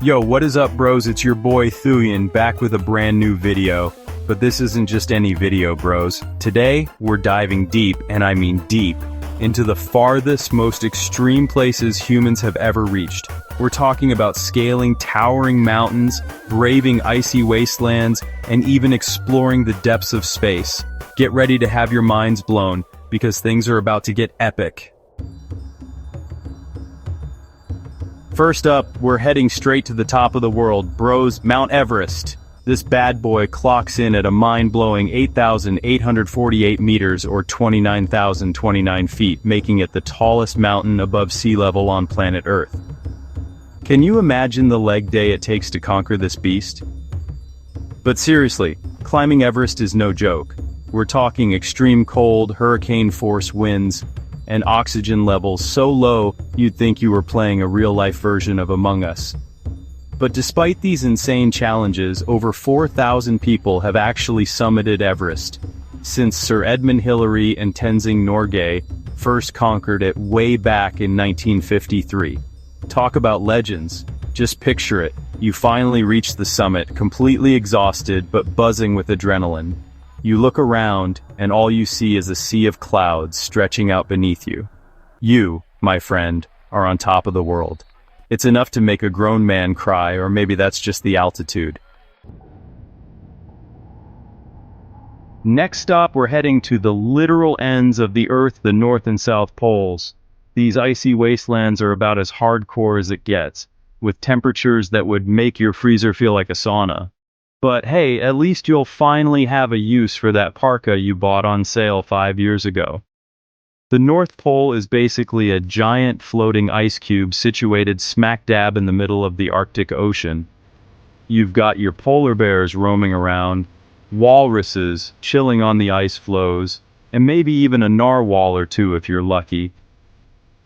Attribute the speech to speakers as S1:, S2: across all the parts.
S1: Yo, what is up bros, it's your boy Thuyan back with a brand new video. But this isn't just any video bros. Today, we're diving deep, and I mean deep, into the farthest, most extreme places humans have ever reached. We're talking about scaling towering mountains, braving icy wastelands, and even exploring the depths of space. Get ready to have your minds blown, because things are about to get epic. First up, we're heading straight to the top of the world, bros, Mount Everest. This bad boy clocks in at a mind-blowing 8,848 meters or 29,029 feet, making it the tallest mountain above sea level on planet Earth. Can you imagine the leg day it takes to conquer this beast? But seriously, climbing Everest is no joke. We're talking extreme cold, hurricane-force winds, and oxygen levels so low you'd think you were playing a real-life version of Among Us. But despite these insane challenges, over 4,000 people have actually summited Everest, since Sir Edmund Hillary and Tenzing Norgay first conquered it way back in 1953. Talk about legends. Just picture it, you finally reach the summit, completely exhausted but buzzing with adrenaline. You look around, and all you see is a sea of clouds stretching out beneath you. You, my friend, are on top of the world. It's enough to make a grown man cry, or maybe that's just the altitude. Next stop, we're heading to the literal ends of the Earth, the North and South Poles. These icy wastelands are about as hardcore as it gets, with temperatures that would make your freezer feel like a sauna. But hey, at least you'll finally have a use for that parka you bought on sale 5 years ago. The North Pole is basically a giant floating ice cube situated smack dab in the middle of the Arctic Ocean. You've got your polar bears roaming around, walruses chilling on the ice floes, and maybe even a narwhal or two if you're lucky.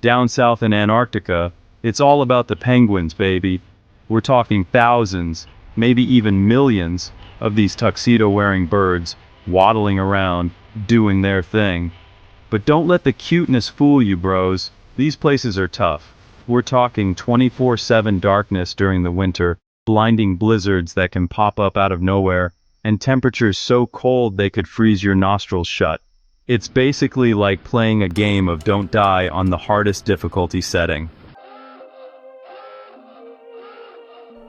S1: Down south in Antarctica, it's all about the penguins, baby. We're talking thousands, maybe even millions, of these tuxedo-wearing birds waddling around, doing their thing. But don't let the cuteness fool you, bros. These places are tough. We're talking 24/7 darkness during the winter, blinding blizzards that can pop up out of nowhere, and temperatures so cold they could freeze your nostrils shut. It's basically like playing a game of Don't Die on the hardest difficulty setting.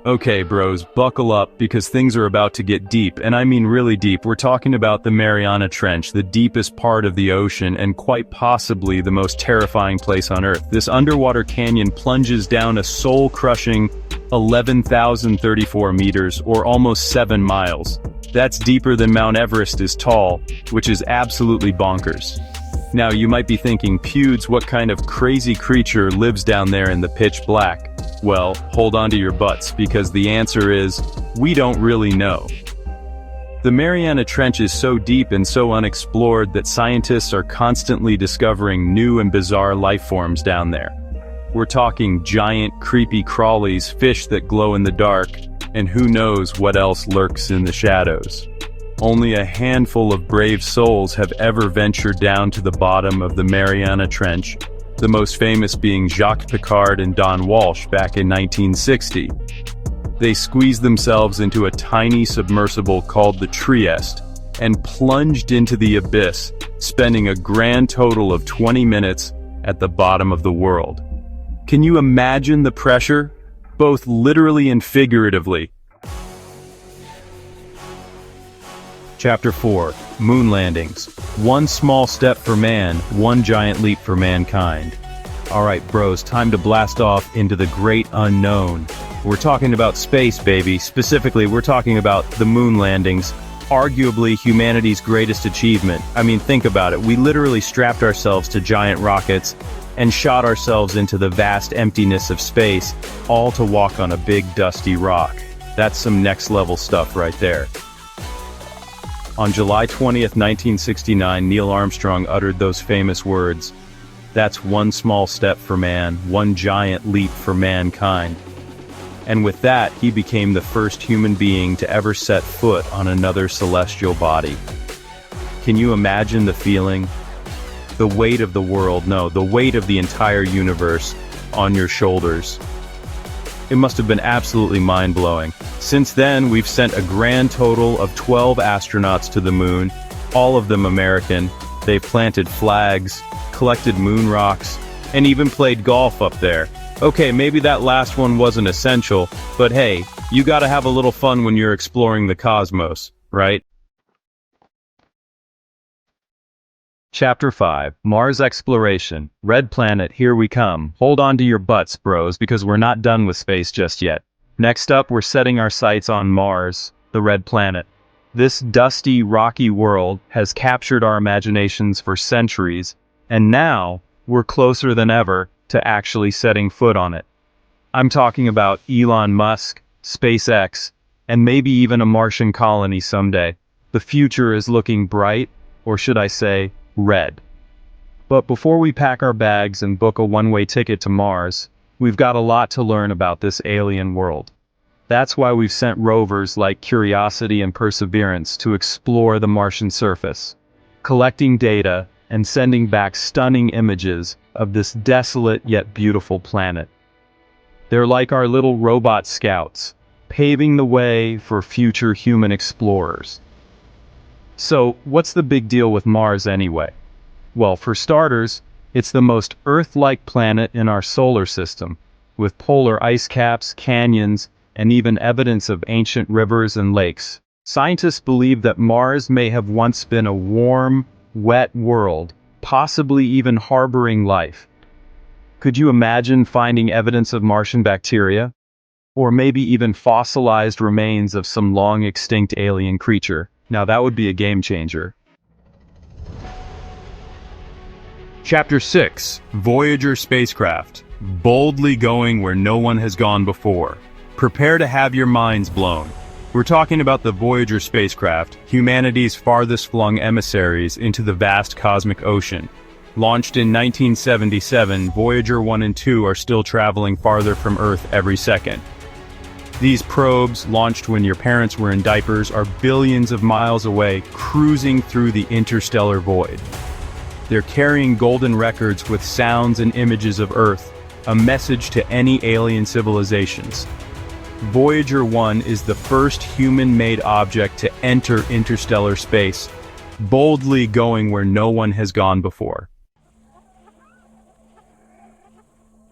S1: Okay bros, buckle up, because things are about to get deep, and I mean really deep. We're talking about the Mariana Trench, the deepest part of the ocean, and quite possibly the most terrifying place on Earth. This underwater canyon plunges down a soul-crushing 11,034 meters, or almost 7 miles. That's deeper than Mount Everest is tall, which is absolutely bonkers. Now you might be thinking, Pewds, what kind of crazy creature lives down there in the pitch black? Well, hold on to your butts, because the answer is, we don't really know. The Mariana Trench is so deep and so unexplored that scientists are constantly discovering new and bizarre life forms down there. We're talking giant, creepy crawlies, fish that glow in the dark, and who knows what else lurks in the shadows. Only a handful of brave souls have ever ventured down to the bottom of the Mariana Trench, the most famous being Jacques Piccard and Don Walsh back in 1960. They squeezed themselves into a tiny submersible called the Trieste and plunged into the abyss, spending a grand total of 20 minutes at the bottom of the world. Can you imagine the pressure? Both literally and figuratively. Chapter 4. Moon Landings. One small step for man, one giant leap for mankind. Alright bros, time to blast off into the great unknown. We're talking about space, baby. Specifically, we're talking about the moon landings, arguably humanity's greatest achievement. I mean, think about it. We literally strapped ourselves to giant rockets and shot ourselves into the vast emptiness of space, all to walk on a big dusty rock. That's some next level stuff right there. On July 20th, 1969, Neil Armstrong uttered those famous words, "That's one small step for man, one giant leap for mankind." And with that, he became the first human being to ever set foot on another celestial body. Can you imagine the feeling? The weight of the world, no, the weight of the entire universe on your shoulders. It must have been absolutely mind-blowing. Since then, we've sent a grand total of 12 astronauts to the moon, all of them American. They've planted flags, collected moon rocks, and even played golf up there. Okay, maybe that last one wasn't essential, but hey, you gotta have a little fun when you're exploring the cosmos, right? Chapter 5, Mars Exploration. Red Planet, here we come. Hold on to your butts, bros, because we're not done with space just yet. Next up, we're setting our sights on Mars, the red planet. This dusty, rocky world has captured our imaginations for centuries, and now, we're closer than ever to actually setting foot on it. I'm talking about Elon Musk, SpaceX, and maybe even a Martian colony someday. The future is looking bright, or should I say, red. But before we pack our bags and book a one-way ticket to Mars, we've got a lot to learn about this alien world. That's why we've sent rovers like Curiosity and Perseverance to explore the Martian surface, collecting data and sending back stunning images of this desolate yet beautiful planet. They're like our little robot scouts, paving the way for future human explorers. So, what's the big deal with Mars anyway? Well, for starters, it's the most Earth-like planet in our solar system, with polar ice caps, canyons, and even evidence of ancient rivers and lakes. Scientists believe that Mars may have once been a warm, wet world, possibly even harboring life. Could you imagine finding evidence of Martian bacteria? Or maybe even fossilized remains of some long-extinct alien creature? Now that would be a game changer. Chapter 6, Voyager Spacecraft. Boldly going where no one has gone before. Prepare to have your minds blown. We're talking about the Voyager spacecraft, humanity's farthest flung emissaries into the vast cosmic ocean. Launched in 1977, Voyager 1 and 2 are still traveling farther from Earth every second. These probes, launched when your parents were in diapers, are billions of miles away, cruising through the interstellar void. They're carrying golden records with sounds and images of Earth, a message to any alien civilizations. Voyager 1 is the first human-made object to enter interstellar space, boldly going where no one has gone before.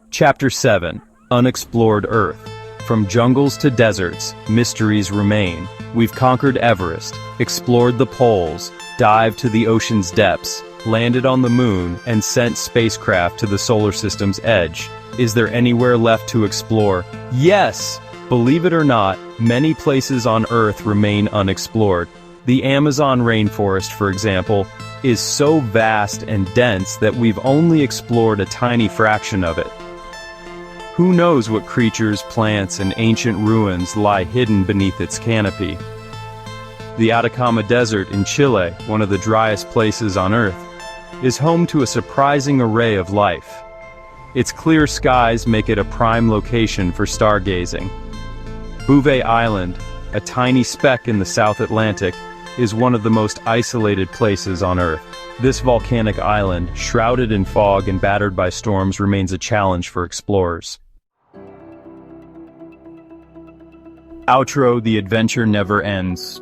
S1: Chapter 7, Unexplored Earth. From jungles to deserts, mysteries remain. We've conquered Everest, explored the poles, dived to the ocean's depths, landed on the moon, and sent spacecraft to the solar system's edge. Is there anywhere left to explore? Yes! Believe it or not, many places on Earth remain unexplored. The Amazon rainforest, for example, is so vast and dense that we've only explored a tiny fraction of it. Who knows what creatures, plants, and ancient ruins lie hidden beneath its canopy? The Atacama Desert in Chile, one of the driest places on Earth, is home to a surprising array of life. Its clear skies make it a prime location for stargazing. Bouvet Island, a tiny speck in the South Atlantic, is one of the most isolated places on Earth. This volcanic island, shrouded in fog and battered by storms, remains a challenge for explorers. Outro: the adventure never ends.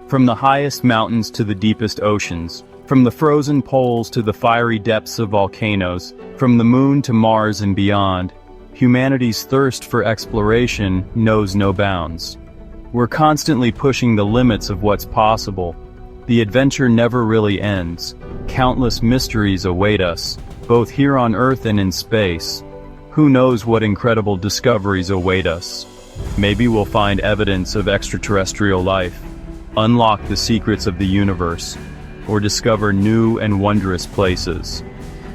S1: From the highest mountains to the deepest oceans, from the frozen poles to the fiery depths of volcanoes, from the moon to Mars and beyond, humanity's thirst for exploration knows no bounds. We're constantly pushing the limits of what's possible. The adventure never really ends. Countless mysteries await us, both here on Earth and in space. Who knows what incredible discoveries await us? Maybe we'll find evidence of extraterrestrial life, unlock the secrets of the universe, or discover new and wondrous places.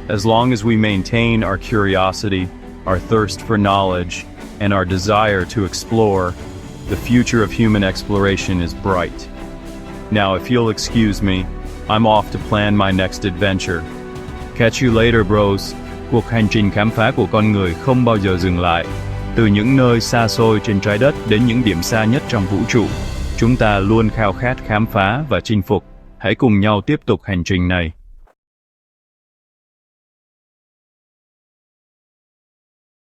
S1: As long as we maintain our curiosity, our thirst for knowledge, and our desire to explore, the future of human exploration is bright. Now, if you'll excuse me, I'm off to plan my next adventure. Catch you later, bros.
S2: Cuộc hành trình khám phá của con người không bao giờ dừng lại. Từ những nơi xa xôi trên trái đất đến những điểm xa nhất trong vũ trụ, chúng ta luôn khao khát khám phá và chinh phục. Hãy cùng nhau tiếp tục hành trình này.